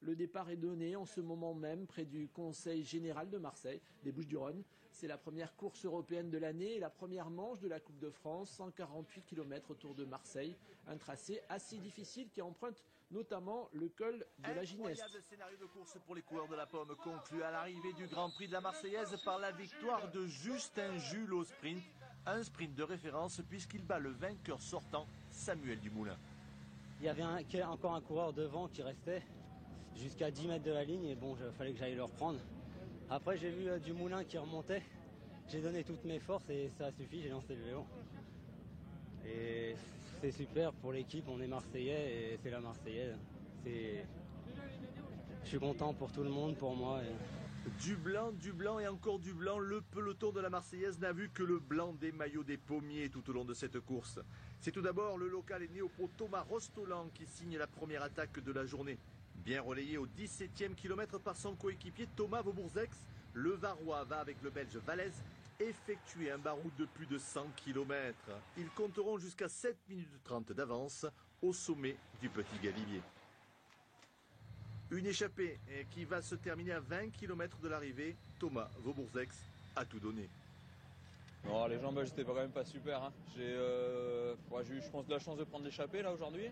Le départ est donné en ce moment même près du Conseil général de Marseille, des Bouches-du-Rhône. C'est la première course européenne de l'année et la première manche de la Coupe de France, 148 km autour de Marseille. Un tracé assez difficile qui emprunte notamment le col de la Gineste. Incroyable scénario de course pour les coureurs de la Pomme, conclu à l'arrivée du Grand Prix de la Marseillaise par la victoire de Justin Jules au sprint. Un sprint de référence puisqu'il bat le vainqueur sortant, Samuel Dumoulin. Il y avait encore un coureur devant qui restait jusqu'à 10 mètres de la ligne et bon, il fallait que j'aille le reprendre. Après, j'ai vu Dumoulin qui remontait. J'ai donné toutes mes forces et ça a suffi, j'ai lancé le vélo. Et c'est super pour l'équipe, on est Marseillais et c'est la Marseillaise. Je suis content pour tout le monde, pour moi. Du blanc et encore du blanc. Le peloton de la Marseillaise n'a vu que le blanc des maillots des pommiers tout au long de cette course. C'est tout d'abord le local et néo-pro Thomas Rostolan qui signe la première attaque de la journée. Bien relayé au 17e kilomètre par son coéquipier Thomas Vaubourzex, le Varois va avec le Belge Valaise effectuer un baroud de plus de 100 km. Ils compteront jusqu'à 7 minutes 30 d'avance au sommet du Petit Galibier. Une échappée qui va se terminer à 20 km de l'arrivée. Thomas Vaubourzex a tout donné. Non, les jambes, j'étais quand même pas super. Hein. J'ai eu, je pense, de la chance de prendre l'échappée là aujourd'hui.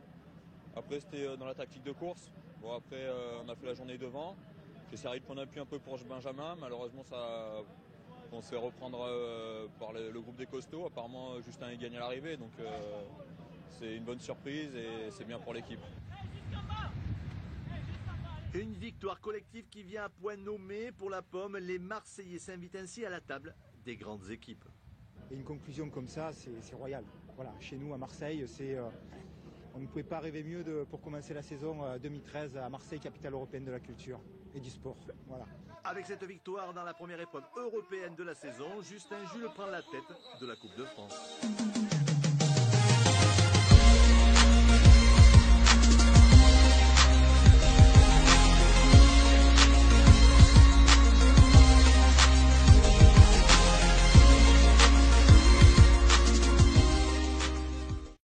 Après, c'était dans la tactique de course. Bon, après, on a fait la journée devant. J'ai essayé de prendre appui un peu pour Benjamin. Malheureusement, on se fait reprendre par le groupe des costauds. Apparemment, Justin est gagné à l'arrivée. Donc, c'est une bonne surprise et c'est bien pour l'équipe. Une victoire collective qui vient à point nommé pour la Pomme. Les Marseillais s'invitent ainsi à la table des grandes équipes. Et une conclusion comme ça, c'est royal. Voilà, chez nous à Marseille, on ne pouvait pas rêver mieux pour commencer la saison 2013 à Marseille, capitale européenne de la culture et du sport. Voilà. Avec cette victoire dans la première épreuve européenne de la saison, Justin Jules prend la tête de la Coupe de France.